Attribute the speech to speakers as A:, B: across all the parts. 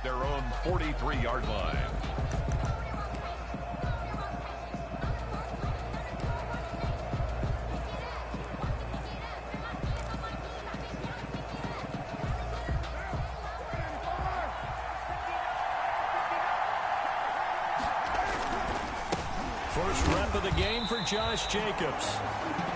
A: their own 43-yard line.
B: First rep of the game for Josh Jacobs.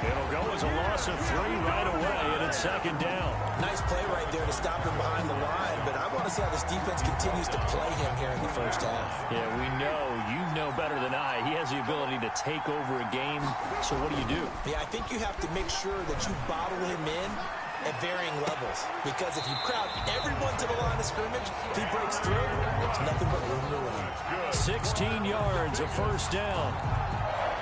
B: It'll go as a loss of 3 right away, and it's second down.
C: Nice play right there to stop him behind the line, but I want to see how this defense continues to play him here in the first half.
B: Yeah, we know. You know better than I. He has the ability to take over a game, so what do?
C: Yeah, I think you have to make sure that you bottle him in at varying levels, because if you crowd everyone to the line of scrimmage, if he breaks through, there's nothing but room to run.
B: 16 yards, a first down.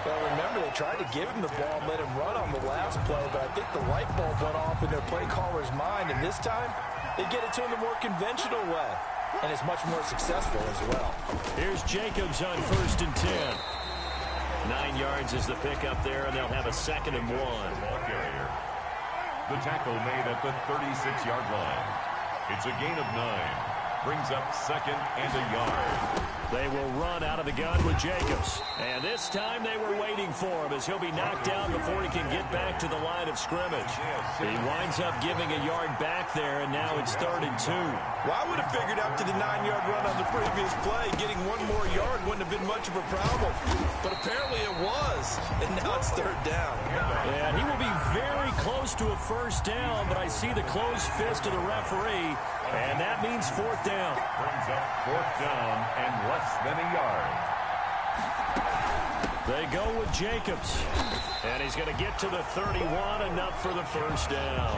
C: Well, remember, they tried to give him the ball and let him run on the last play, but I think the light bulb went off in their play caller's mind, and this time they get it to him the more conventional way, and it's much more successful as well.
B: Here's Jacobs on 1st and 10. 9 yards is the pickup there, and they'll have a 2nd and 1.
A: The tackle made at the 36-yard line. It's a gain of 9. Brings up 2nd and a yard.
B: They will run out of the gun with Jacobs. And this time they were waiting for him as he'll be knocked down before he can get back to the line of scrimmage. He winds up giving a yard back there, and now it's 3rd and 2.
C: Well, I would have figured after the 9-yard run on the previous play, getting 1 more yard wouldn't have been much of a problem. But apparently it was, and now it's 3rd down.
B: Yeah, he will be very close to a first down, but I see the closed fist of the referee, and that means 4th down.
A: Brings up 4th down and less than a yard.
B: They go with Jacobs. And he's going to get to the 31, enough for the first down.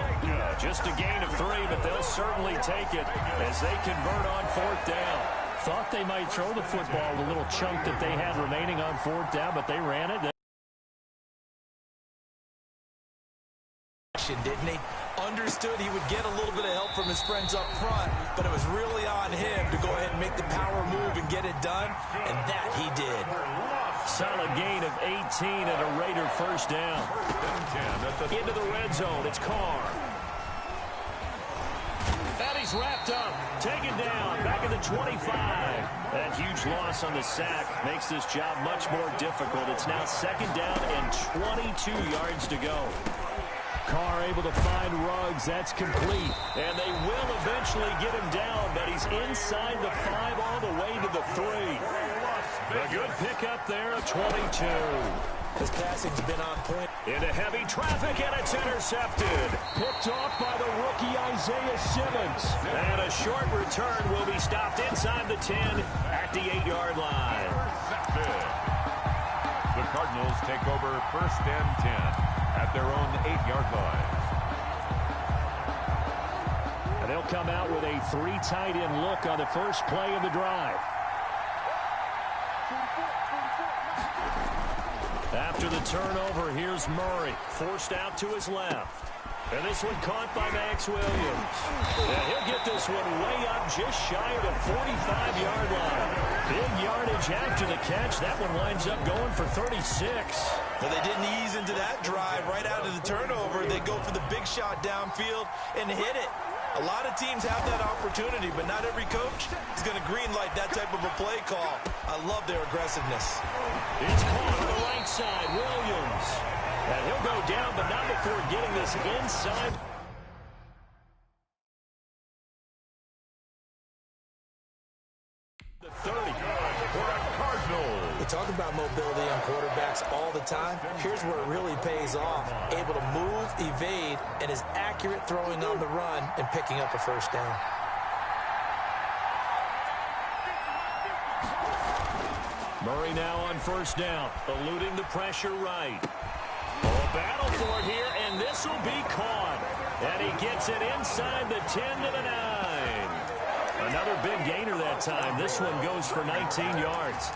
B: Just a gain of 3, but they'll certainly take it as they convert on 4th down. Thought they might throw the football, the little chunk that they had remaining on 4th down, but they ran it.
C: Didn't he? Understood he would get a little bit of help from his friends up front, but it was really on him to go ahead and make the power move and get it done, and that he did.
B: Solid gain of 18 and a Raider first down. Into the red zone, it's Carr. And he's wrapped up, taken down, back at the 25. That huge loss on the sack makes this job much more difficult. It's now 2nd down and 22 yards to go. Carr able to find Ruggs. That's complete. And they will eventually get him down, but he's inside the 5 all the way to the 3. A good pickup there, a 22.
C: His passing's been on point.
B: Into heavy traffic, and it's intercepted. Picked off by the rookie Isaiah Simmons. And a short return will be stopped inside the 10 at the 8-yard line.
A: The Cardinals take over 1st and 10. At their own 8-yard line.
B: And they'll come out with a 3 tight end look on the first play of the drive. After the turnover, here's Murray, forced out to his left. And this one caught by Max Williams. And he'll get this one way up just shy of the 45-yard line. Big yardage after the catch. That one winds up going for 36.
C: But they didn't ease into that drive right out of the turnover. They go for the big shot downfield and hit it. A lot of teams have that opportunity, but not every coach is going to greenlight that type of a play call. I love their aggressiveness.
B: It's caught on the right side, Williams. And he'll go down, but not before getting this inside. The 30.
C: We talk about mobility on quarterbacks all the time. Here's where it really pays off. Able to move, evade, and is accurate throwing on the run and picking up a first down.
B: Murray now on 1st down, eluding the pressure right. Oh, battle for it here, and this will be caught. And he gets it inside the 10 to the 9. Another big gainer that time. This one goes for 19 yards.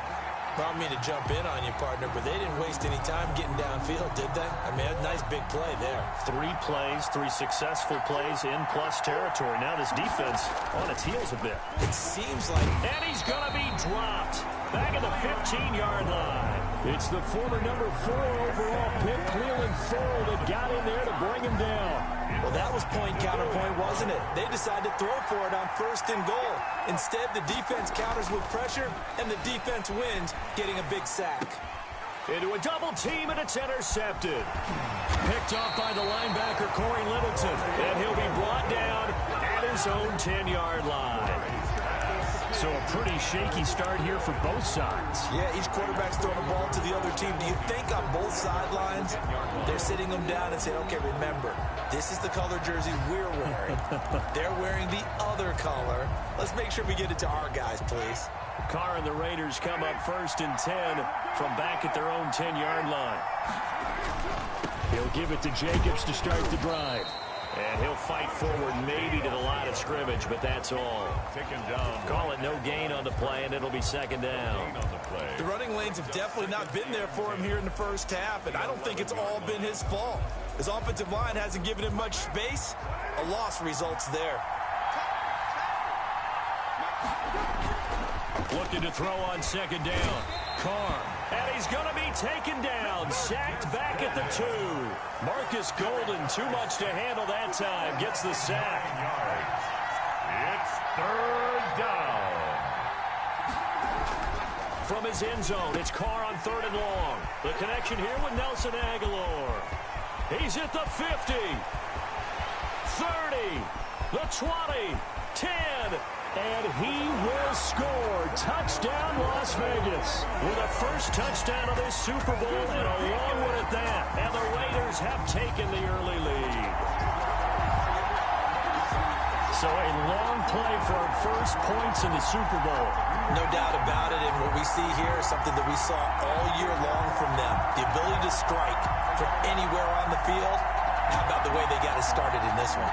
C: I don't mean to jump in on you, partner, but they didn't waste any time getting downfield, did they? I mean, a nice big play there.
B: 3 plays, 3 successful plays in plus territory. Now this defense on its heels a bit.
C: It seems like...
B: And he's going to be dropped. back at the 15-yard line. It's the former number 4 overall pick, Cleveland Thorne, that got in there to bring him down.
C: Well, that was point counterpoint, wasn't it? They decided to throw for it on 1st and goal. Instead, the defense counters with pressure, and the defense wins, getting a big sack.
B: Into a double team, and it's intercepted. Picked off by the linebacker, Corey Littleton. And he'll be brought down at his own 10-yard line. So a pretty shaky start here for both sides.
C: Yeah, each quarterback's throwing the ball to the other team. Do you think on both sidelines they're sitting them down and saying, okay, remember, this is the color jersey we're wearing. They're wearing the other color. Let's make sure we get it to our guys, please.
B: Carr and the Raiders come up 1st and 10 from back at their own 10-yard line. He'll give it to Jacobs to start the drive. And he'll fight forward maybe to the line of scrimmage, but that's all.
A: Taken down.
B: Call it no gain on the play, and it'll be 2nd down.
C: The running lanes have definitely not been there for him here in the first half, and I don't think it's all been his fault. His offensive line hasn't given him much space. A loss results there.
B: Looking to throw on 2nd down. Carr. And he's going to be taken down. Sacked back at the 2. Marcus Golden, too much to handle that time. Gets the sack.
A: It's 3rd down.
B: From his end zone, it's Carr on 3rd and long. The connection here with Nelson Aguilar. He's at the 50. 30. The 20. 10. And he will score. Touchdown, Las Vegas. With a first touchdown of this Super Bowl, and a long one at that. And the Raiders have taken the early lead. So a long play for our first points in the Super Bowl.
C: No doubt about it, and what we see here is something that we saw all year long from them. The ability to strike from anywhere on the field. How about the way they got it started in this one?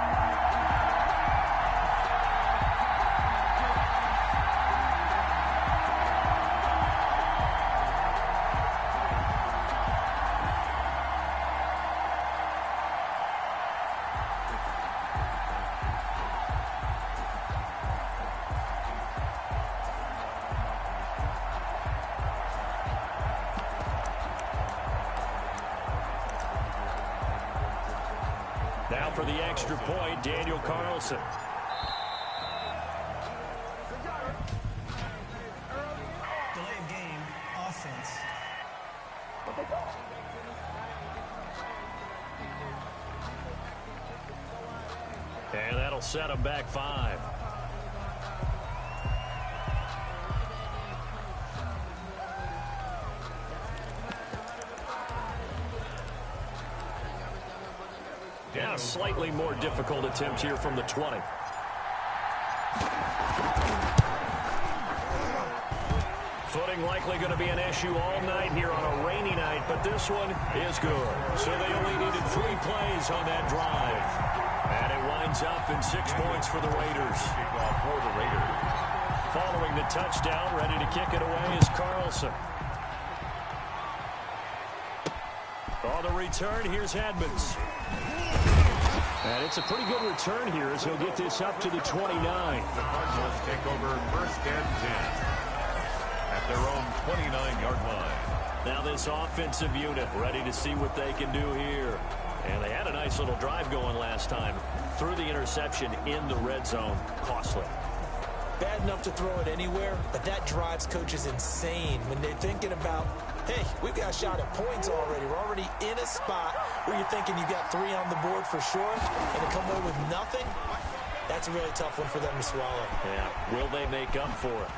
B: Now for the extra point, Daniel Carlson.
D: Delay of game, offense.
B: And that'll set him back 5. Now a slightly more difficult attempt here from the 20. Footing likely going to be an issue all night here on a rainy night, but this one is good. So they only needed 3 plays on that drive. And it winds up in 6 points for the Raiders. Following the touchdown, ready to kick it away is Carlson. On the return, here's Edmonds. And it's a pretty good return here as he'll get this up to the 29.
A: The Cardinals take over 1st and 10 at their own 29-yard line.
B: Now this offensive unit ready to see what they can do here. And they had a nice little drive going last time. Threw the interception in the red zone. Costly.
C: Bad enough to throw it anywhere, but that drives coaches insane when they're thinking about, hey, we've got a shot at points already. We're already in a spot where you're thinking you got 3 on the board for sure, and to come away with nothing, that's a really tough one for them to swallow.
B: Yeah, will they make up for it?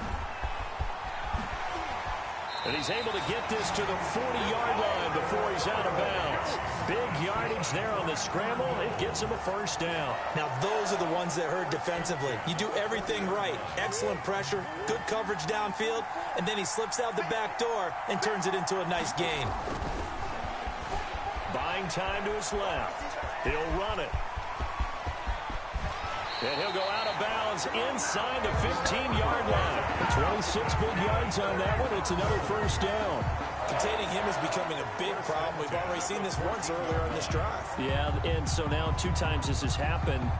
B: And he's able to get this to the 40-yard line before he's out of bounds. Big yardage there on the scramble. It gets him a first down.
C: Now, those are the ones that hurt defensively. You do everything right. Excellent pressure, good coverage downfield, and then he slips out the back door and turns it into a nice gain.
B: Buying time to his left. He'll run it. And he'll go out of bounds inside the 15-yard line. 26 big yards on that one. It's another first down.
C: Containing him is becoming a big problem. We've already seen this once earlier in this drive.
B: Yeah, and so now 2 times this has happened.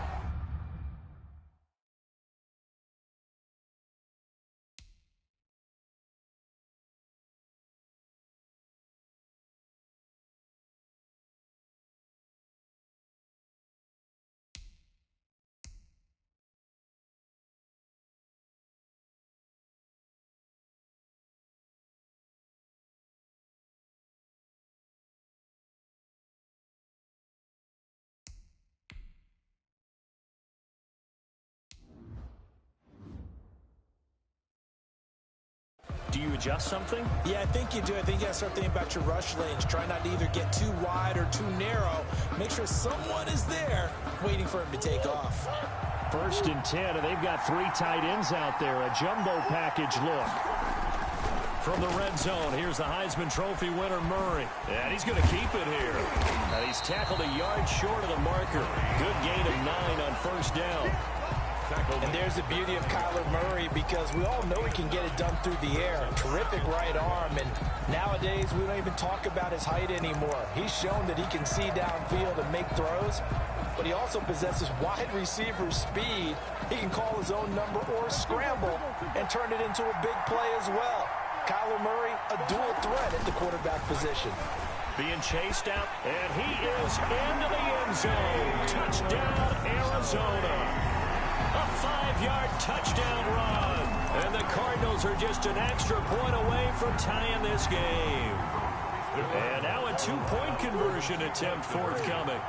B: Do you adjust something?
C: Yeah, I think you do. I think you got to start thinking about your rush lanes. Try not to either get too wide or too narrow. Make sure someone is there waiting for him to take off.
B: 1st and 10, and they've got 3 tight ends out there. A jumbo package look. From the red zone, here's the Heisman Trophy winner, Murray. And he's going to keep it here. And he's tackled a yard short of the marker. Good gain of 9 on 1st down.
C: And there's the beauty of Kyler Murray, because we all know he can get it done through the air. Terrific right arm, and nowadays we don't even talk about his height anymore. He's shown that he can see downfield and make throws, but he also possesses wide receiver speed. He can call his own number or scramble and turn it into a big play as well. Kyler Murray, a dual threat at the quarterback position.
B: Being chased out, and he is into the end zone. Touchdown, Arizona. A 5-yard touchdown run. And the Cardinals are just an extra point away from tying this game. And now a 2-point conversion attempt forthcoming.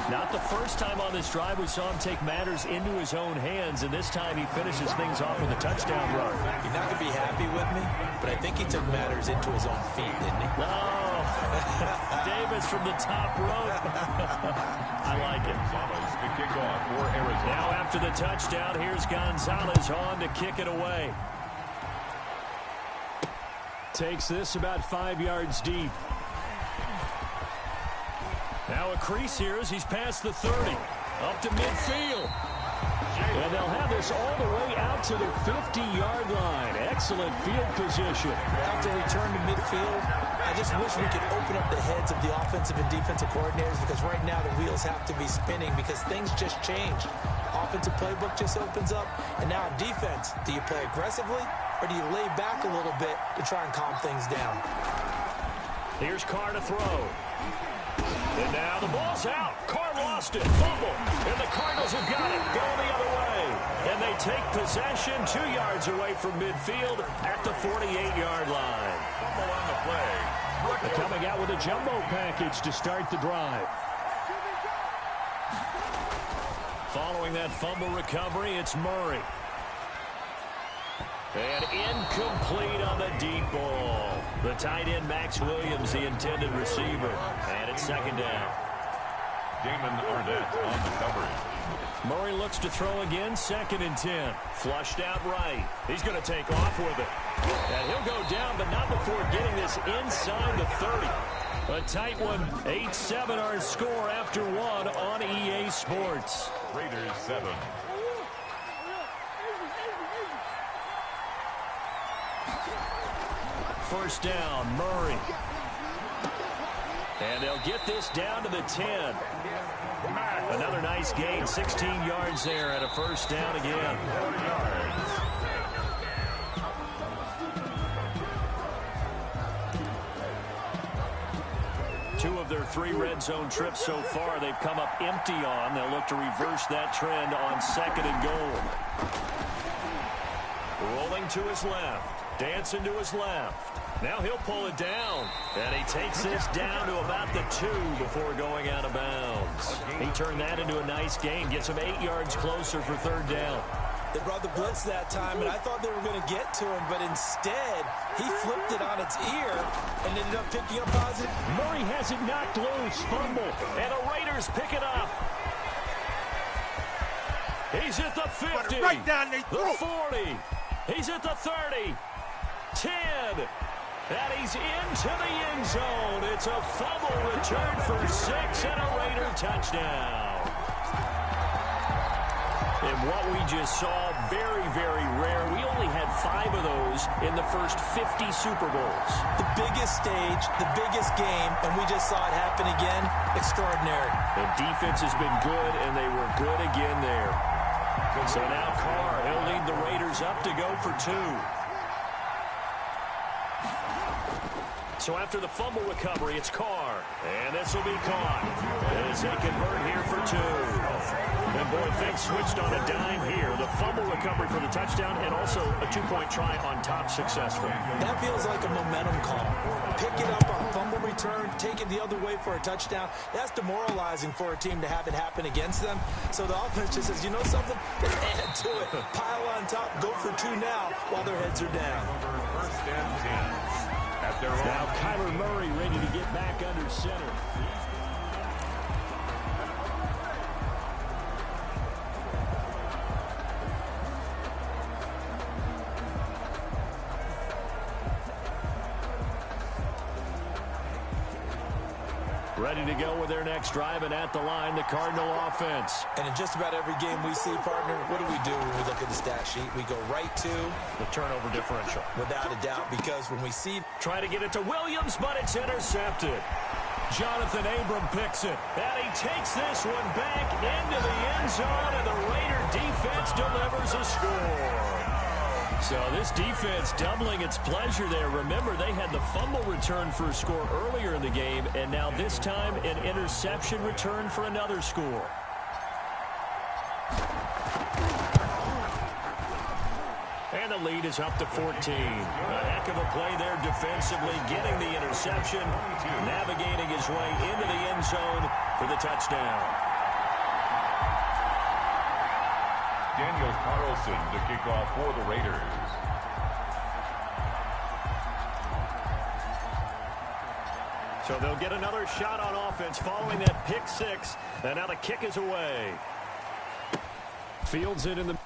B: Not the first time on this drive we saw him take matters into his own hands, and this time he finishes things off with a touchdown run.
C: You're not going to be happy with me, but I think he took matters into his own feet, didn't he?
B: Oh, Davis from the top rope. I like it.
A: To kick off for Arizona.
B: Now after the touchdown, here's Gonzalez on to kick it away. Takes this about 5 yards deep. Now a crease here as he's past the 30. Up to midfield. And they'll have this all the way out to the 50-yard line. Excellent field position.
C: Out to return to midfield. I just wish we could open up the heads of the offensive and defensive coordinators, because right now the wheels have to be spinning because things just change. Offensive playbook just opens up. And now in defense, do you play aggressively or do you lay back a little bit to try and calm things down?
B: Here's Carr to throw. And now the ball's out. Carr lost it. Fumble. And the Cardinals have got it. Going the other way. And they take possession 2 yards away from midfield at the 48-yard line.
A: Fumble on the play.
B: Coming out with a jumbo package to start the drive. Following that fumble recovery, it's Murray. And incomplete on the deep ball. The tight end, Max Williams, the intended receiver. And it's 2nd down.
A: Damon Arnett on the coverage.
B: Murray looks to throw again, 2nd and 10. Flushed out right. He's going to take off with it. And he'll go down, but not before getting this inside the 30. A tight one. 8-7 our score after 1 on EA Sports.
A: Raiders 7.
B: First down, Murray. And they'll get this down to the 10. Another nice gain, 16 yards there and a first down again.
A: 40 yards.
B: Two of their 3 red zone trips so far they've come up empty on. They'll look to reverse that trend on 2nd and goal. Rolling to his left. Dancing to his left. Now he'll pull it down. And he takes this down to about the 2 before going out of bounds. He turned that into a nice gain. Gets him 8 yards closer for 3rd down.
C: They brought the blitz that time, and I thought they were going to get to him, but instead, he flipped it on its ear and ended up picking up positive.
B: Murray has it knocked loose. Fumble. And the Raiders pick it up. He's at the 50.
E: Right down the
B: 40. He's at the 30. 10. And he's into the end zone. It's a fumble return for 6 and a Raider touchdown. And what we just saw, very, very rare. We only had 5 of those in the first 50 Super Bowls.
C: The biggest stage, the biggest game, and we just saw it happen again. Extraordinary.
B: The defense has been good, and they were good again there. So now Carr, he'll lead the Raiders up to go for 2. So after the fumble recovery, it's Carr. And this will be caught as they convert here for 2. And boy, things switched on a dime here. The fumble recovery for the touchdown and also a 2-point try on top successful.
C: That feels like a momentum call. Pick it up on fumble return, take it the other way for a touchdown. That's demoralizing for a team to have it happen against them. So the offense just says, you know something? Let's add to it. Pile on top, go for 2 now while their heads are down.
A: First and 10. At their own.
B: Now Kyler Murray ready to get back under center. Ready to go with their next drive, and at the line, the Cardinal offense.
C: And in just about every game we see, partner, what do we do when we look at the stat sheet? We go right to
B: the turnover differential.
C: Without a doubt, because when we see...
B: Trying to get it to Williams, but it's intercepted. Jonathan Abram picks it. And he takes this one back into the end zone, and the Raider defense delivers a score. So this defense doubling its pleasure there. Remember, they had the fumble return for a score earlier in the game, and now this time an interception return for another score. And the lead is up to 14. A heck of a play there defensively, getting the interception, navigating his way into the end zone for the touchdown.
A: Daniel Carlson to kick off for the Raiders.
B: So they'll get another shot on offense following that pick 6. And now the kick is away. Fields it in the...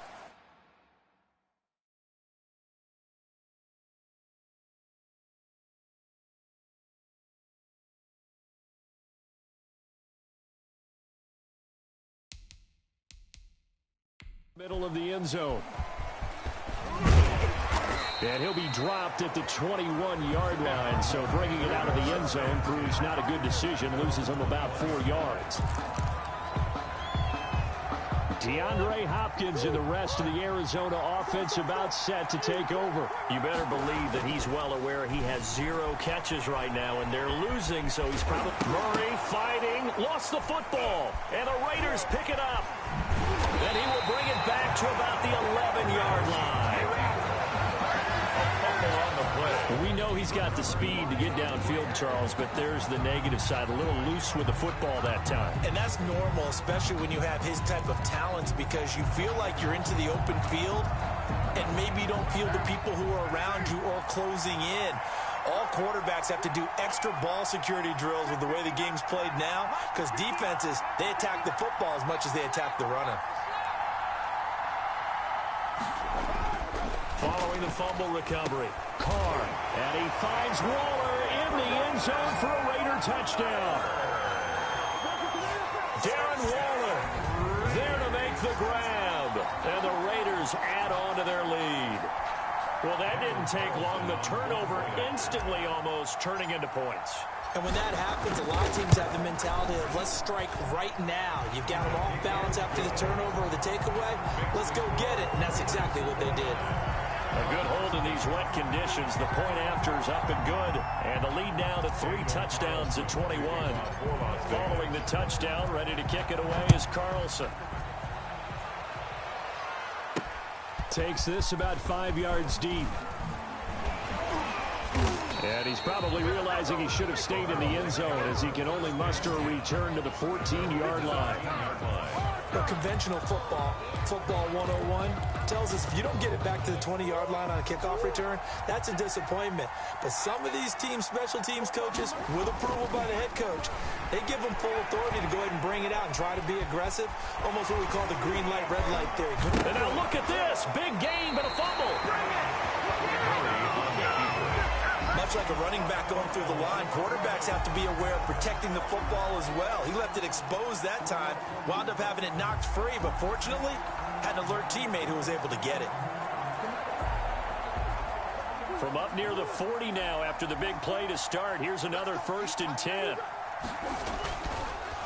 B: middle of the end zone. And he'll be dropped at the 21-yard line, so bringing it out of the end zone proves not a good decision, loses him about 4 yards. DeAndre Hopkins and the rest of the Arizona offense about set to take over. You better believe that he's well aware he has 0 catches right now, and they're losing, so he's probably... Murray fighting, lost the football, and the Raiders pick it up. And he will bring it back to about the 11-yard line. We know he's got the speed to get downfield, Charles, but there's the negative side. A little loose with the football that time.
C: And that's normal, especially when you have his type of talents, because you feel like you're into the open field and maybe you don't feel the people who are around you or closing in. All quarterbacks have to do extra ball security drills with the way the game's played now, because defenses, they attack the football as much as they attack the runner.
B: Following the fumble recovery, Carr, and he finds Waller in the end zone for a Raider touchdown. Darren Waller there to make the grab, and the Raiders add on to their lead. Well, that didn't take long. The turnover instantly almost turning into points.
C: And when that happens, a lot of teams have the mentality of let's strike right now. You've got them off balance after the turnover or the takeaway. Let's go get it, and that's exactly what they did.
B: A good hold in these wet conditions. The point after is up and good. And the lead now to 3 touchdowns at 21. Following the touchdown, ready to kick it away is Carlson. Takes this about 5 yards deep. And he's probably realizing he should have stayed in the end zone as he can only muster a return to the 14-yard line.
C: But conventional football 101, tells us if you don't get it back to the 20-yard line on a kickoff return, that's a disappointment. But some of these teams, special teams coaches, with approval by the head coach, they give them full authority to go ahead and bring it out and try to be aggressive, almost what we call the green light, red light theory.
B: And now look at this. Big gain, but a fumble.
C: Much like a running back going through the line, quarterbacks have to be aware of protecting the football as well. He left it exposed that time, wound up having it knocked free, but fortunately, had an alert teammate who was able to get it.
B: From up near the 40 now after the big play to start, here's another 1st and 10.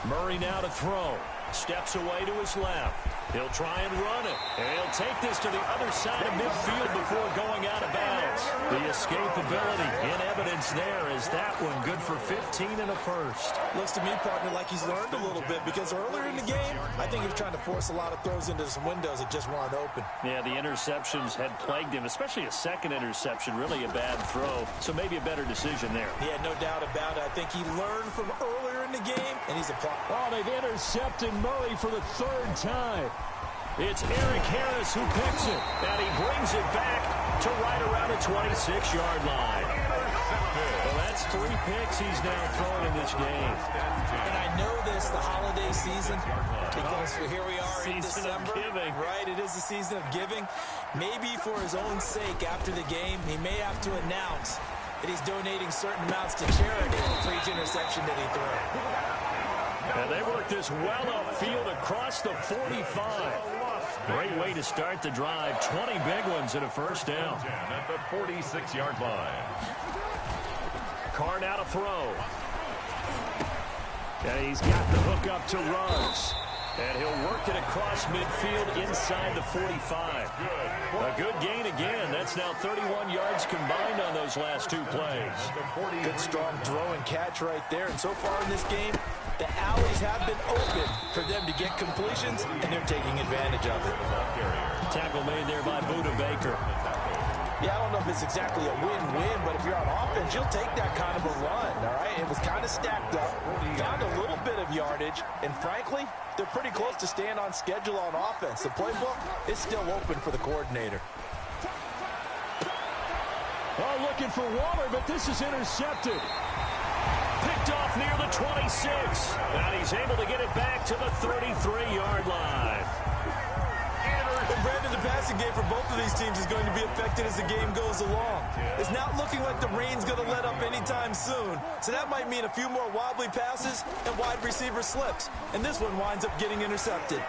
B: Murray now to throw. Steps away to his left. He'll try and run it. And he'll take this to the other side of midfield before going out of bounds. The escapability in evidence there is that one good for 15 and a first.
C: Looks to me, partner, like he's learned a little bit because earlier in the game, I think he was trying to force a lot of throws into some windows that just weren't open.
B: Yeah, the interceptions had plagued him, especially a second interception, really a bad throw. So maybe a better decision there.
C: Yeah, no doubt about it. I think he learned from earlier in the game, and he's applying.
B: Oh, they've intercepted Murray for the third time. It's Eric Harris who picks it, and he brings it back to right around the 26-yard line. Well, that's 3 picks he's now thrown in this game.
C: And I know this, the holiday season, because here we are in December. Right, it is the season of giving. Maybe for his own sake after the game, he may have to announce that he's donating certain amounts to charity for each interception that he threw.
B: And they work this well upfield across the 45. Great way to start the drive. 20 big ones and a first down.
A: At the 46-yard line.
B: Carr now to throw. And he's got the hook up to Ruggs. And he'll work it across midfield inside the 45. A good gain again. That's now 31 yards combined on those last 2 plays.
C: Good strong throw and catch right there. And so far in this game, the alleys have been open for them to get completions, and they're taking advantage of it.
B: Tackle made there by Buda Baker.
C: Yeah, I don't know if it's exactly a win-win, but if you're on offense, you'll take that kind of a run, all right? It was kind of stacked up, found a little bit of yardage, and frankly, they're pretty close to staying on schedule on offense. The playbook is still open for the coordinator.
B: Oh, looking for Waller, but this is intercepted. Picked off near the 26. And he's able to get it back to the 33-yard line.
C: And Brandon, the passing game for both of these teams is going to be affected as the game goes along. It's not looking like the rain's going to let up anytime soon. So that might mean a few more wobbly passes and wide receiver slips. And this one winds up getting intercepted.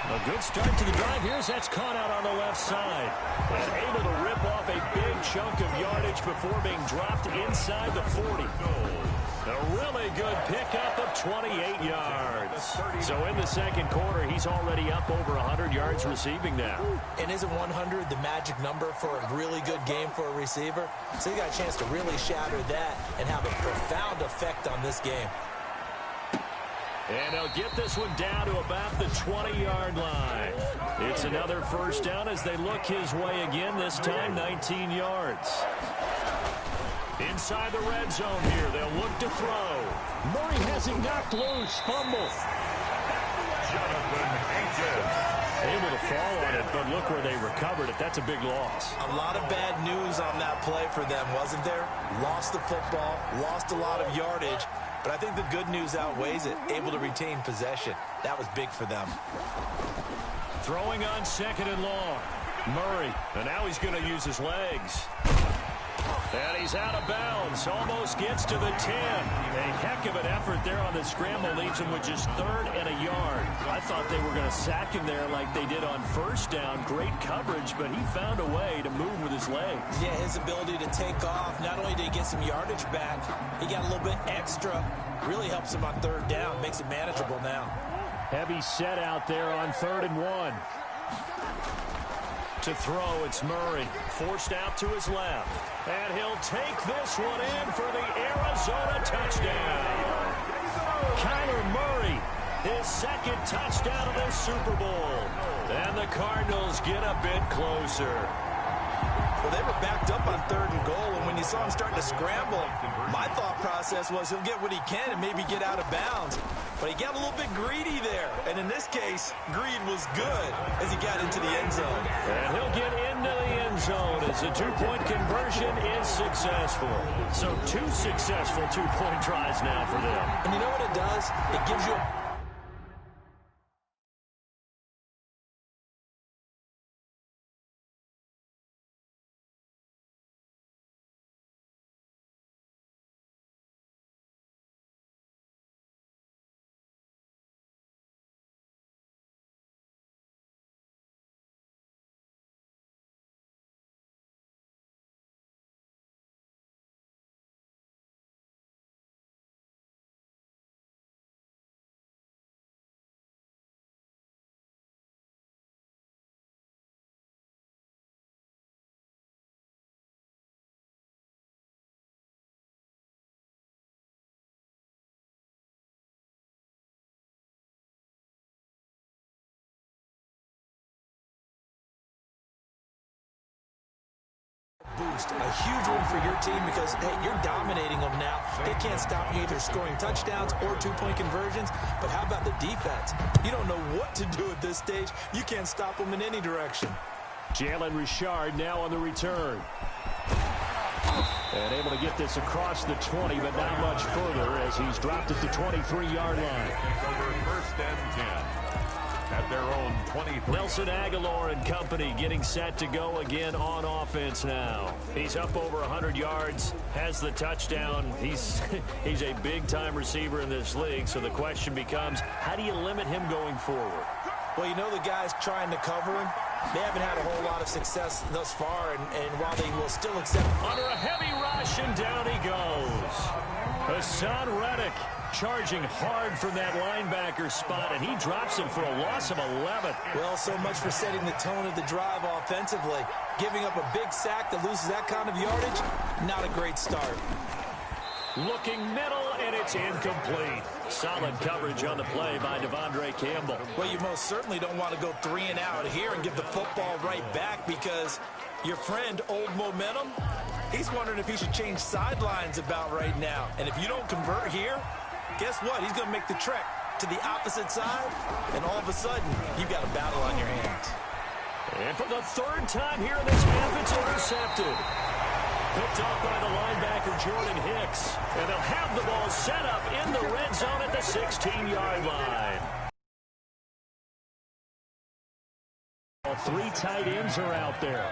B: A good start to the drive. That's caught out on the left side. And able to rip off a big chunk of yardage before being dropped inside the 40. A really good pickup of 28 yards. So in the second quarter, he's already up over 100 yards receiving now.
C: And isn't 100 the magic number for a really good game for a receiver? So he got a chance to really shatter that and have a profound effect on this game.
B: And they'll get this one down to about the 20-yard line. It's another first down as they look his way again, this time 19 yards. Inside the red zone here, they'll look to throw. Murray has him knocked loose, fumble. Able to fall on it, but look where they recovered it. That's a big loss.
C: A lot of bad news on that play for them, wasn't there? Lost the football, lost a lot of yardage. But I think the good news outweighs it. Able to retain possession. That was big for them.
B: Throwing on second and long. Murray. And now he's going to use his legs. And he's out of bounds. Almost gets to the 10. A heck of an effort there on the scramble. Leaves him with just 3rd and a yard. I thought they were going to sack him there like they did on first down. Great coverage, but he found a way to move with his legs.
C: Yeah, his ability to take off. Not only did he get some yardage back, he got a little bit extra. Really helps him on 3rd down. Makes it manageable now.
B: Heavy set out there on 3rd and 1. To throw, it's Murray. Forced out to his left. And he'll take this one in for the Arizona touchdown. Kyler Murray, his 2nd touchdown of this Super Bowl. And the Cardinals get a bit closer.
C: Well, they were backed up on 3rd and goal, and when you saw him starting to scramble, my thought process was he'll get what he can and maybe get out of bounds. But he got a little bit greedy there, and in this case, greed was good as he got into the end zone.
B: And he'll get into the end zone as the 2-point conversion is successful. So 2 successful 2-point tries now for them.
C: And you know what it does? It gives you a boost, a huge one for your team because, hey, you're dominating them now. They can't stop you either scoring touchdowns or two-point conversions. But how about the defense? You don't know what to do at this stage. You can't stop them in any direction.
B: Jalen Richard now on the return. And able to get this across the 20, but not much further as he's dropped at the 23-yard line.
A: Over first and 10 at their own 23.
B: Nelson Aguilar and company getting set to go again on offense now. He's up over 100 yards, has the touchdown. He's a big-time receiver in this league, so the question becomes, how do you limit him going forward?
C: Well, you know the guys trying to cover him. They haven't had a whole lot of success thus far, and while they will still accept...
B: Under a heavy rush, and down he goes. Hassan Reddick charging hard from that linebacker spot, and he drops him for a loss of 11.
C: Well, so much for setting the tone of the drive offensively. Giving up a big sack that loses that kind of yardage, not a great start.
B: Looking middle, and it's incomplete. Solid coverage on the play by Devondre Campbell.
C: Well, you most certainly don't want to go 3 and out here and give the football right back because your friend, Old Momentum, he's wondering if he should change sidelines about right now. And if you don't convert here, guess what? He's going to make the trek to the opposite side, and all of a sudden, you've got a battle on your hands.
B: And for the third time here in this half, it's intercepted. Picked off by the linebacker, Jordan Hicks. And they'll have the ball set up in the red zone at the 16-yard line. All 3 tight ends are out there.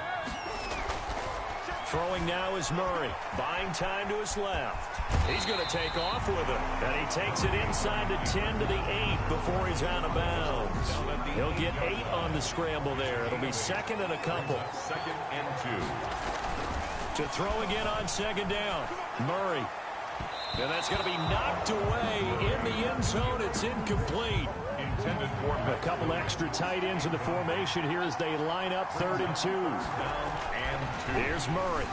B: Throwing now is Murray. Buying time to his left. He's going to take off with it. And he takes it inside the 10 to the 8 before he's out of bounds. He'll get 8 on the scramble there. It'll be second and a couple.
A: Second and 2.
B: To throw again on second down. Murray. And that's going to be knocked away in the end zone. It's incomplete.
A: Intended for
B: a couple extra tight ends in the formation here as they line up 3rd and 2. Here's Murray.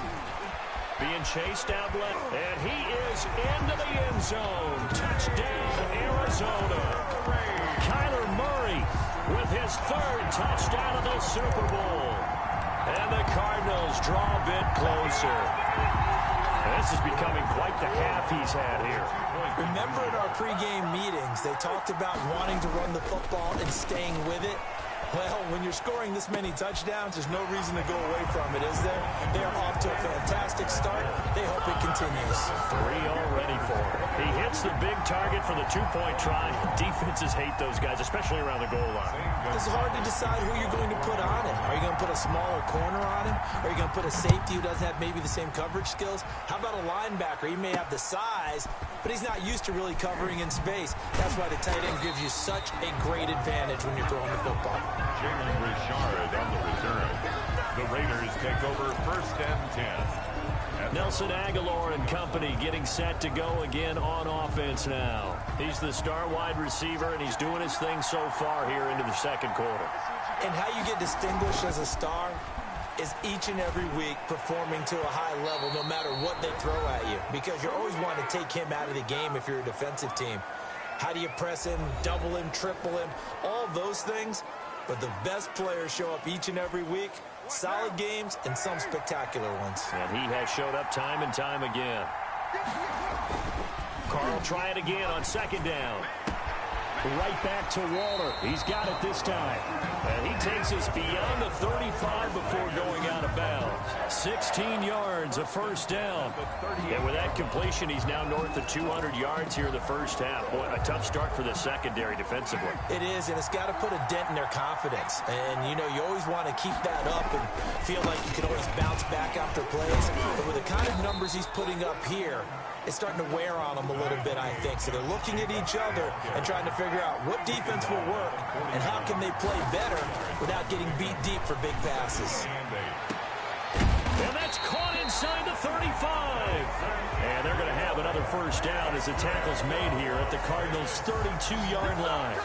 B: Being chased out left. And he is into the end zone. Touchdown, Arizona. Kyler Murray with his 3rd touchdown of the Super Bowl. And the Cardinals draw a bit closer. This is becoming quite the half he's had here.
C: Remember in our pregame meetings, they talked about wanting to run the football and staying with it. Well, when you're scoring this many touchdowns, there's no reason to go away from it, is there? They are off to a fantastic start. They hope it continues.
B: 3 already for him. He hits the big target for the 2-point try. Defenses hate those guys, especially around the goal line.
C: It's hard to decide who you're going to put on him. Are you going to put a smaller corner on him? Are you going to put a safety who doesn't have maybe the same coverage skills? How about a linebacker? He may have the size, but he's not used to really covering in space. That's why the tight end gives you such a great advantage when you're throwing the football.
A: Jalen Richard on the return. The Raiders take over 1st and 10.
B: Nelson Aguilar and company getting set to go again on offense now. He's the star wide receiver, and he's doing his thing so far here into the second quarter.
C: And how you get distinguished as a star is each and every week performing to a high level no matter what they throw at you, because you're always wanting to take him out of the game if you're a defensive team. How do you press him, double him, triple him, all those things? But the best players show up each and every week. Solid games and some spectacular ones.
B: And he has showed up time and time again. Carl try it again on second down. Right back to Waller. He's got it this time. And he takes us beyond the 35 before going out of bounds. 16 yards, a first down. And with that completion, he's now north of 200 yards here in the first half. Boy, a tough start for the secondary defensively.
C: It is, and it's got to put a dent in their confidence. And, you know, you always want to keep that up and feel like you can always bounce back after plays. But with the kind of numbers he's putting up here, it's starting to wear on them a little bit, I think. So they're looking at each other and trying to figure out what defense will work and how can they play better without getting beat deep for big passes.
B: And that's caught inside the 35. And they're going to have another first down as the tackle's made here at the Cardinals' 32-yard line.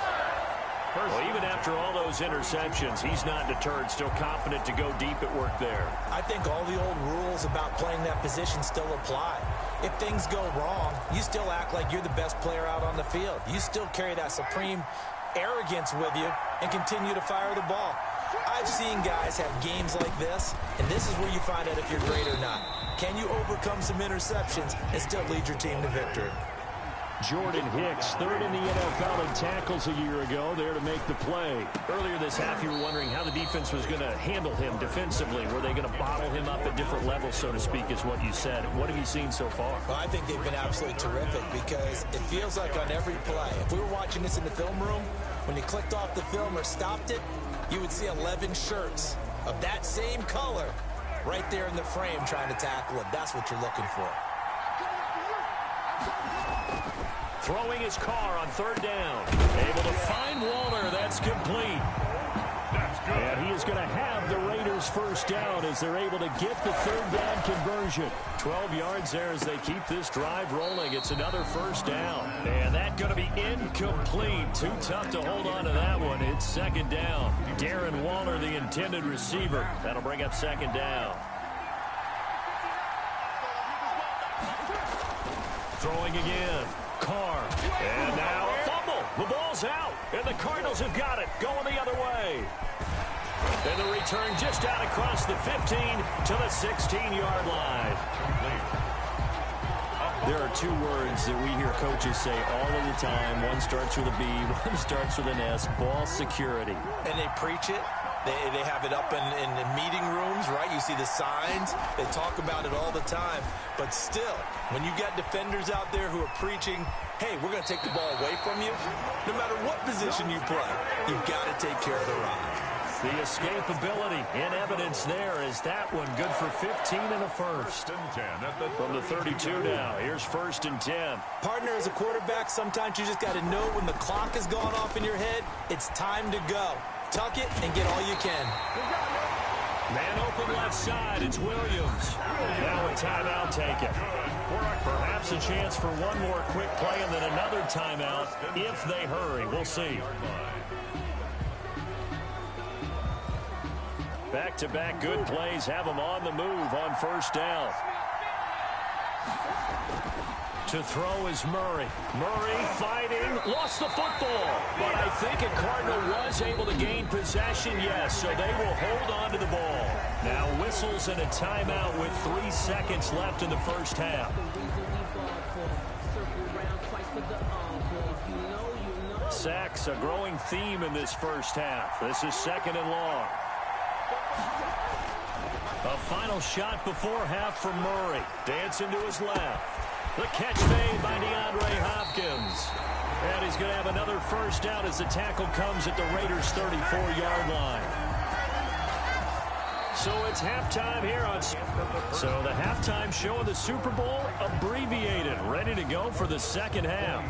B: Well, even after all those interceptions, he's not deterred, still confident to go deep at work there.
C: I think all the old rules about playing that position still apply. If things go wrong, you still act like you're the best player out on the field. You still carry that supreme arrogance with you and continue to fire the ball. I've seen guys have games like this, and this is where you find out if you're great or not. Can you overcome some interceptions and still lead your team to victory?
B: Jordan Hicks, third in the NFL in tackles a year ago, there to make the play. Earlier this half, you were wondering how the defense was going to handle him defensively. Were they going to bottle him up at different levels, so to speak, is what you said. What have you seen so far?
C: Well, I think they've been absolutely terrific because it feels like on every play, if we were watching this in the film room, when you clicked off the film or stopped it, you would see 11 shirts of that same color right there in the frame trying to tackle him. That's what you're looking for.
B: Throwing his car on third down. Able to find Waller. That's complete.
A: That's good.
B: And he is going to have the Raiders first down as they're able to get the third down conversion. 12 yards there as they keep this drive rolling. It's another first down. And that's going to be incomplete. Too tough to hold on to that one. It's second down. Darren Waller, the intended receiver. That'll bring up second down. Throwing again. Carr. And now a fumble. The ball's out. And the Cardinals have got it. Going the other way. And the return just out across the 15 to the 16-yard line. There are two words that we hear coaches say all of the time. One starts with a B, one starts with an S. Ball security.
C: And they preach it. They have it up in the meeting rooms, right? You see the signs. They talk about it all the time. But still, when you got defenders out there who are preaching, hey, we're going to take the ball away from you, no matter what position you play, you've got to take care of the rock.
B: The escapability in evidence there is that one good for 15 and a first. From the 32 now, here's first and 10.
C: Partner, as a quarterback, sometimes you just got to know when the clock has gone off in your head, it's time to go. Tuck it and get all you can.
B: Man open left side. It's Williams. Now a timeout taken. Perhaps a chance for one more quick play and then another timeout if they hurry. We'll see. Back-to-back good plays have them on the move on first down. To throw is Murray. Murray fighting, lost the football. But I think a Cardinal was able to gain possession, yes, so they will hold on to the ball. Now whistles and a timeout with 3 seconds left in the first half. Sacks, a growing theme in this first half. This is second and long. A final shot before half from Murray. Dancing to his left. The catch made by DeAndre Hopkins. And he's going to have another first down as the tackle comes at the Raiders' 34-yard line. So it's halftime here on... So the halftime show of the Super Bowl abbreviated. Ready to go for the second half.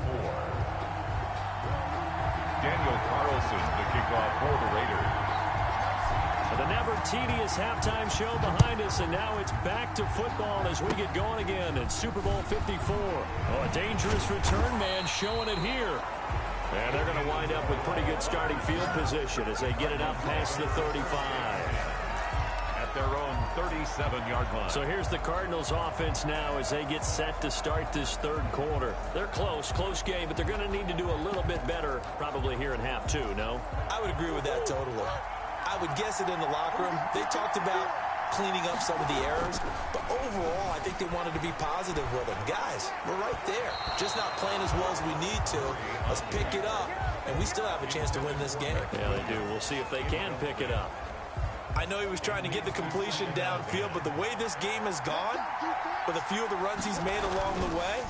A: Daniel Carlson to kick off for the Raiders.
B: The never-tedious halftime show behind us, and now it's back to football as we get going again at Super Bowl 54. Oh, a dangerous return man showing it here. And they're going to wind up with pretty good starting field position as they get it up past the 35.
A: At their own 37-yard line.
B: So here's the Cardinals offense now as they get set to start this third quarter. They're close game, but they're going to need to do a little bit better probably here in half two, no?
C: I would agree with that totally. I would guess it in the locker room. They talked about cleaning up some of the errors, but overall, I think they wanted to be positive with them. Guys, we're right there. Just not playing as well as we need to. Let's pick it up, and we still have a chance to win this game.
B: Yeah, they do. We'll see if they can pick it up.
C: I know he was trying to get the completion downfield, but the way this game has gone, with a few of the runs he's made along the way,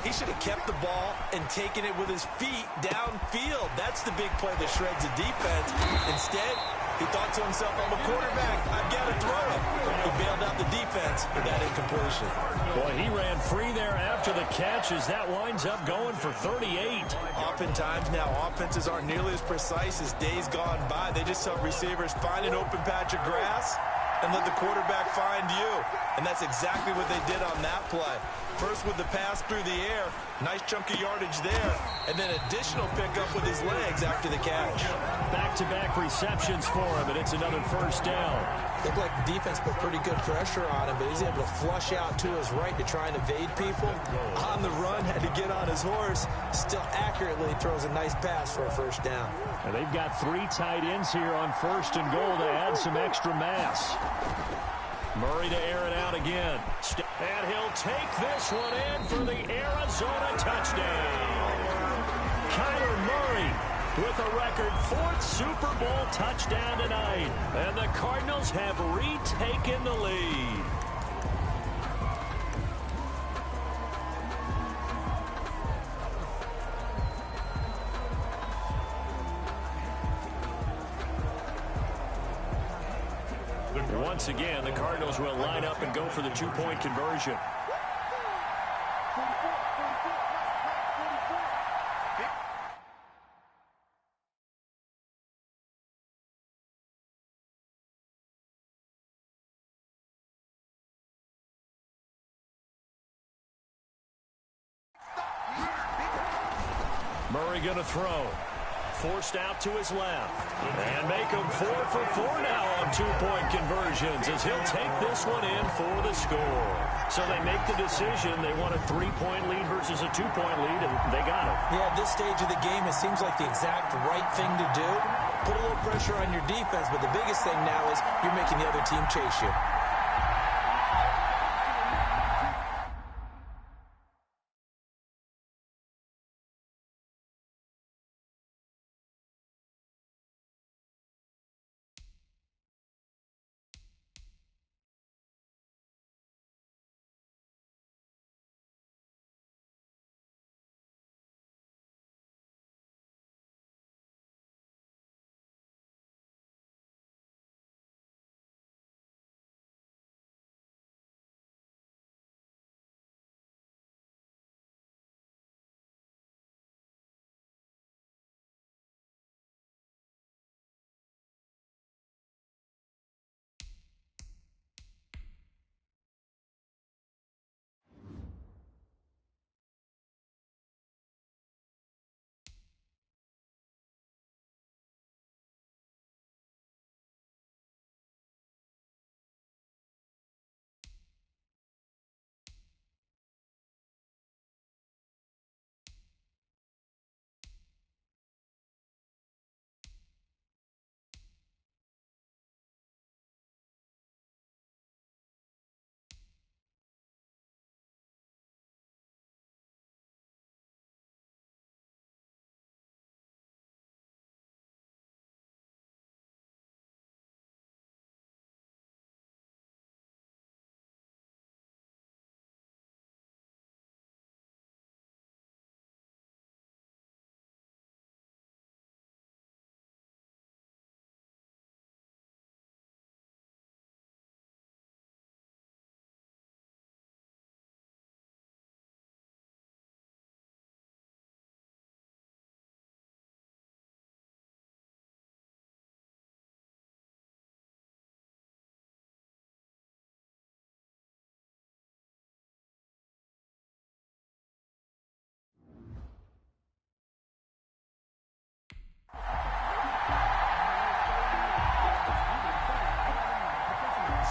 C: he should have kept the ball and taken it with his feet downfield. That's the big play that shreds the defense. Instead, he thought to himself, I'm a quarterback, I've got to throw it. He bailed out the defense with that incompletion.
B: Boy, he ran free there after the catch as that winds up going for 38.
C: Oftentimes now, offenses aren't nearly as precise as days gone by. They just help receivers find an open patch of grass and let the quarterback find you. And that's exactly what they did on that play. First with the pass through the air, nice chunk of yardage there, and then additional pickup with his legs after the catch.
B: Back-to-back receptions for him, and it's another first down.
C: Looked like the defense put pretty good pressure on him, but he's able to flush out to his right to try and evade people. On the run, had to get on his horse. Still accurately throws a nice pass for a first down.
B: And they've got 3 tight ends here on 1st and goal to add some extra mass. Murray to air it out again. And he'll take this one in for the Arizona touchdown. Kyler Murray with a record 4th Super Bowl touchdown tonight. And the Cardinals have retaken the lead. Once again, the Cardinals will line up and go for the 2-point conversion. Murray going to throw. Forced out to his left. And make him 4 for 4 now on 2-point conversions as he'll take this one in for the score. So they make the decision. They want a 3-point lead versus a 2-point lead, and they got it.
C: Yeah, at this stage of the game, it seems like the exact right thing to do. Put a little pressure on your defense, but the biggest thing now is you're making the other team chase you.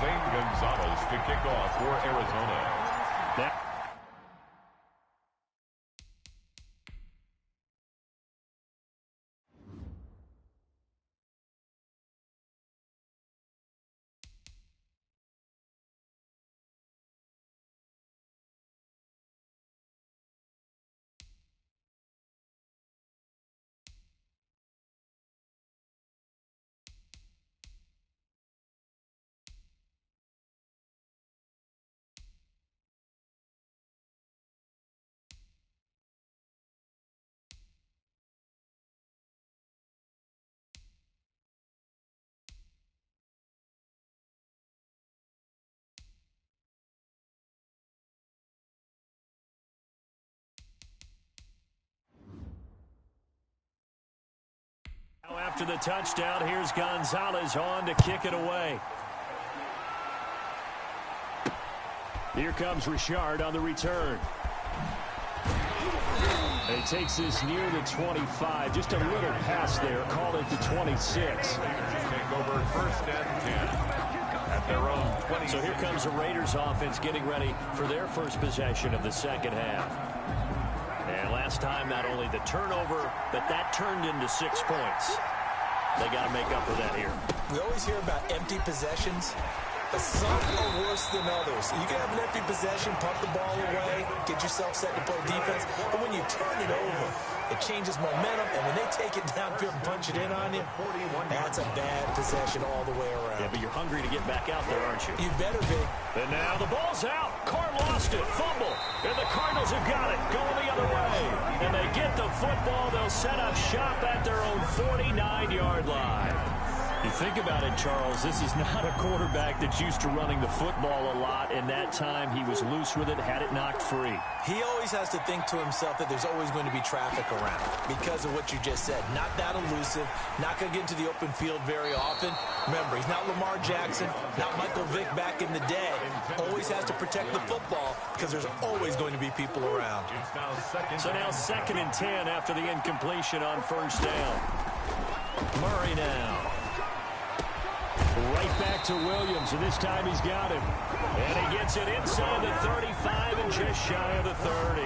A: Zane Gonzalez to kick off for Arizona.
B: Now after the touchdown, here's Gonzalez on to kick it away. Here comes Richard on the return. And he takes this near the 25. Just a little pass there. Call it the 26.
A: Take over 1st and 10. at their own 20.
B: So here comes the Raiders offense getting ready for their first possession of the second half. And last time, not only the turnover, but that turned into 6 points. They got to make up for that here.
C: We always hear about empty possessions, but some are worse than others. You can have an empty possession, pump the ball away, get yourself set to play defense, but when you turn it over, it changes momentum, and when they take it downfield and punch it in on you, that's a bad possession all the way around.
B: Yeah, but you're hungry to get back out there, aren't you?
C: You better be.
B: And now the ball's out. Carr lost it. Fumble. And the Cardinals have got it. Going the other way. And they get the football. They'll set up shop at their own 49-yard line. You think about it, Charles, this is not a quarterback that's used to running the football a lot, and that time he was loose with it, had it knocked free.
C: He always has to think to himself that there's always going to be traffic around because of what you just said. Not that elusive, not going to get into the open field very often. Remember, he's not Lamar Jackson, not Michael Vick back in the day. Always has to protect the football because there's always going to be people around.
B: So now 2nd and 10 after the incompletion on first down. Murray now. Right back to Williams, and this time he's got him. And he gets it inside the 35 and just shy of the 30.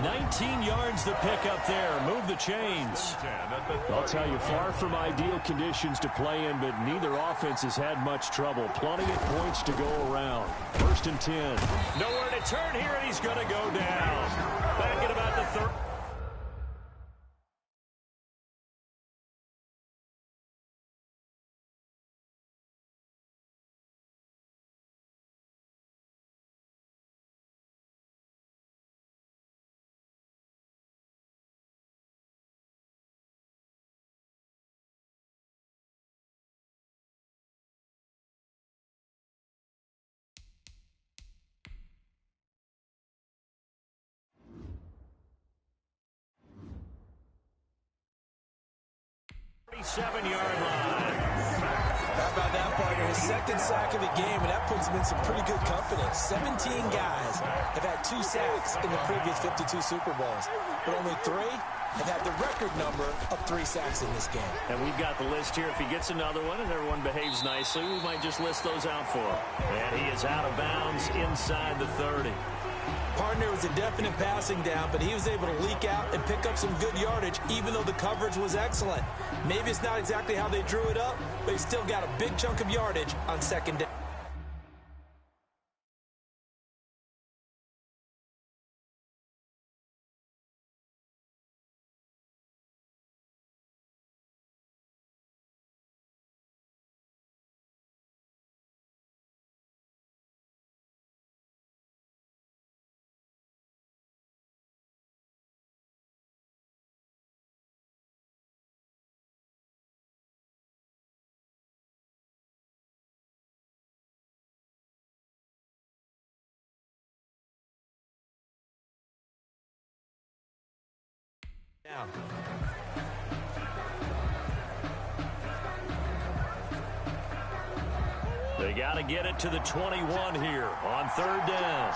B: 19 yards to pick up there. Move the chains. I'll tell you, far from ideal conditions to play in, but neither offense has had much trouble. Plenty of points to go around. 1st and 10. Nowhere to turn here, and he's going to go down. Back at about the 30. Yard line.
C: How about that, partner? His 2nd sack of the game, and that puts him in some pretty good company. 17 guys have had 2 sacks in the previous 52 Super Bowls, but only 3 have had the record number of 3 sacks in this game.
B: And we've got the list here. If he gets another one and everyone behaves nicely, we might just list those out for him. And he is out of bounds inside the 30.
C: Partner was a definite passing down, but he was able to leak out and pick up some good yardage, even though the coverage was excellent. Maybe it's not exactly how they drew it up, but he still got a big chunk of yardage on 2nd down. Down.
B: They got to get it to the 21 here on 3rd down.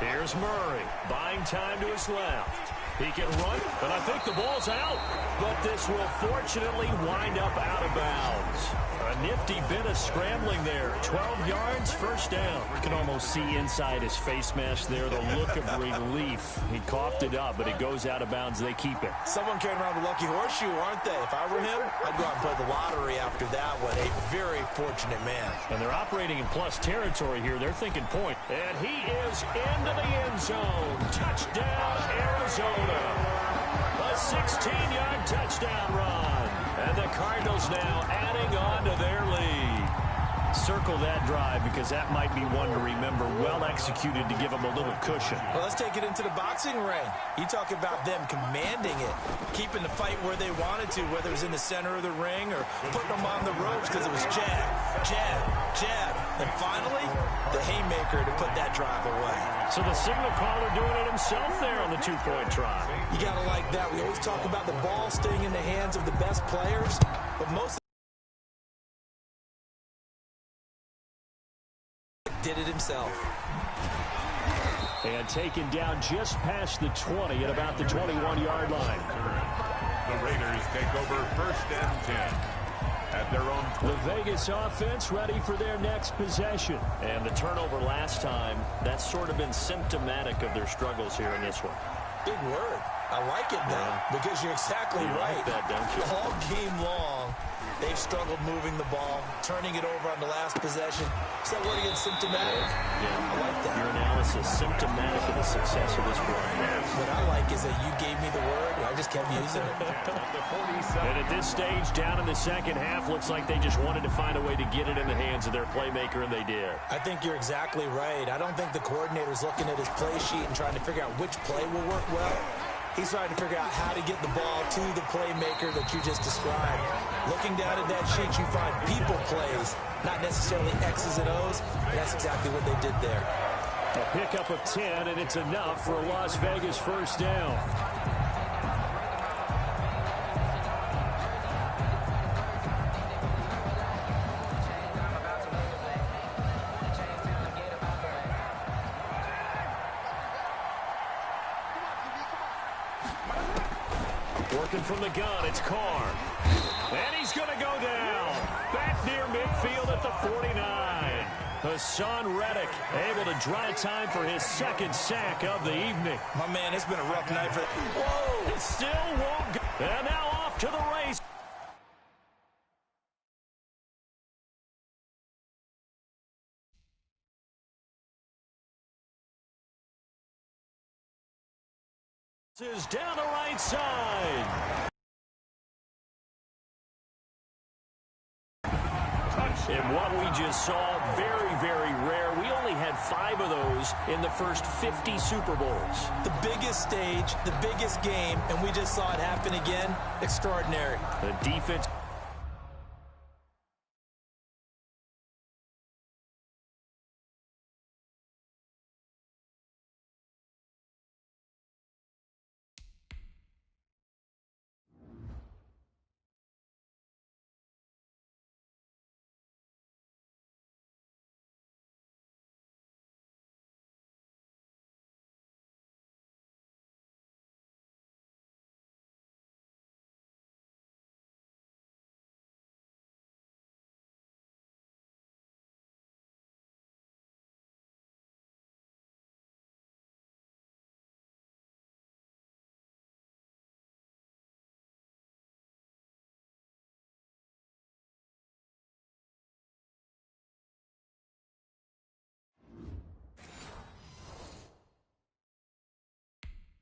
B: Here's Murray, buying time to his left. He can run, but I think the ball's out. But this will fortunately wind up out of bounds. A nifty bit of scrambling there. 12 yards, 1st down. You can almost see inside his face mask there the look of relief. He coughed it up, but it goes out of bounds. They keep it.
C: Someone carrying around the lucky horseshoe, aren't they? If I were him, I'd go out and play the lottery after that one. A very fortunate man.
B: And they're operating in plus territory here. They're thinking point. And he is into the end zone. Touchdown, Arizona. A 16-yard touchdown run. And the Cardinals now adding on to their lead. Circle that drive because that might be one to remember. Well executed to give them a little cushion.
C: Well, let's take it into the boxing ring. You talk about them commanding it, keeping the fight where they wanted to, whether it was in the center of the ring or putting them on the ropes because it was jab, jab, jab. And finally, the haymaker to put that drive away.
B: So the signal caller doing it himself there on the 2-point try.
C: You got to like that. We always talk about the ball staying in the hands of the best players, but most did it himself.
B: And taken down just past the 20 at about the 21-yard line.
A: The Raiders take over 1st and 10. at their own.
B: The Vegas offense ready for their next possession. And the turnover last time, that's sort of been symptomatic of their struggles here in this one.
C: Big word. I like it now because you're exactly right.
B: Like that, don't you?
C: All game long, they've struggled moving the ball, turning it over on the last possession. Is that word again, symptomatic?
B: Yeah.
C: I like that.
B: Your analysis, symptomatic of the success of this run.
C: What I like is that you gave me the word, and I just kept using it.
B: And at this stage, down in the second half, looks like they just wanted to find a way to get it in the hands of their playmaker, and they did.
C: I think you're exactly right. I don't think the coordinator's looking at his play sheet and trying to figure out which play will work well. He's trying to figure out how to get the ball to the playmaker that you just described. Looking down at that sheet, you find people plays, not necessarily X's and O's. And that's exactly what they did there.
B: A pickup of 10, and it's enough for a Las Vegas first down. Working from the gun, it's Carr. And he's going to go down. Back near midfield at the 49. Hassan Reddick able to drive time for his second sack of the evening.
C: My man, it's been a rough night for...
B: Whoa! It still won't go. And now off to the race. Is down the right side. And what we just saw, very, very rare. We only had 5 of those in the first 50 Super Bowls.
C: The biggest stage, the biggest game, and we just saw it happen again. Extraordinary.
B: The defense.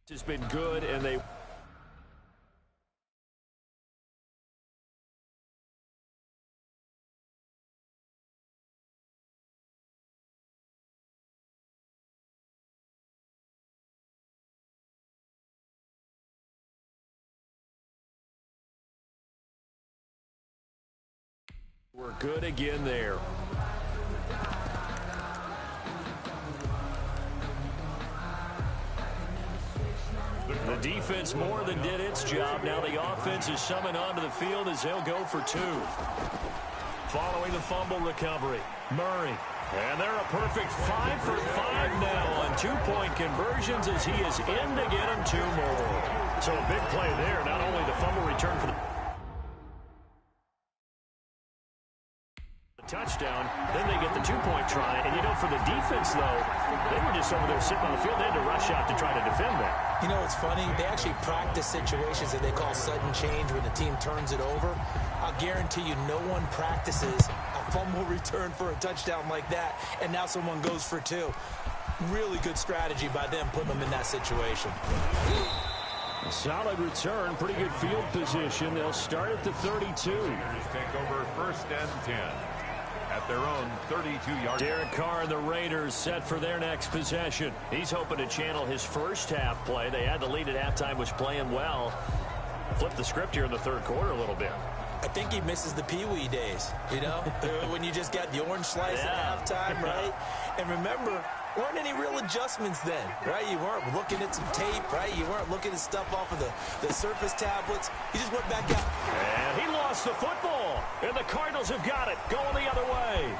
B: Has been good, and they were good again there. The defense more than did its job. Now the offense is summoned onto the field as they'll go for 2. Following the fumble recovery, Murray. And they're a perfect 5 for 5 now on 2-point conversions as he is in to get them 2 more. So a big play there. Not only the fumble return for the touchdown, then they get the 2-point try. And, you know, for the defense, though, they were just over there sitting on the field. They had to rush out to try to defend that.
C: You know, it's funny. They actually practice situations that they call sudden change when the team turns it over. I'll guarantee you no one practices a fumble return for a touchdown like that, and now someone goes for 2. Really good strategy by them putting them in that situation.
B: A solid return, pretty good field position. They'll start at the 32.
A: Take over first and 10. At their own 32-yard.
B: Derek Carr and the Raiders set for their next possession. He's hoping to channel his first half play. They had the lead at halftime, was playing well. Flip the script here in the third quarter a little bit.
C: I think he misses the Pee-wee days, you know, when you just got the orange slice at halftime, right? And remember, weren't any real adjustments then, right? You weren't looking at some tape, right? You weren't looking at stuff off of the surface tablets. You just went back out.
B: And he lost the football, and the Cardinals have got it, going the other way.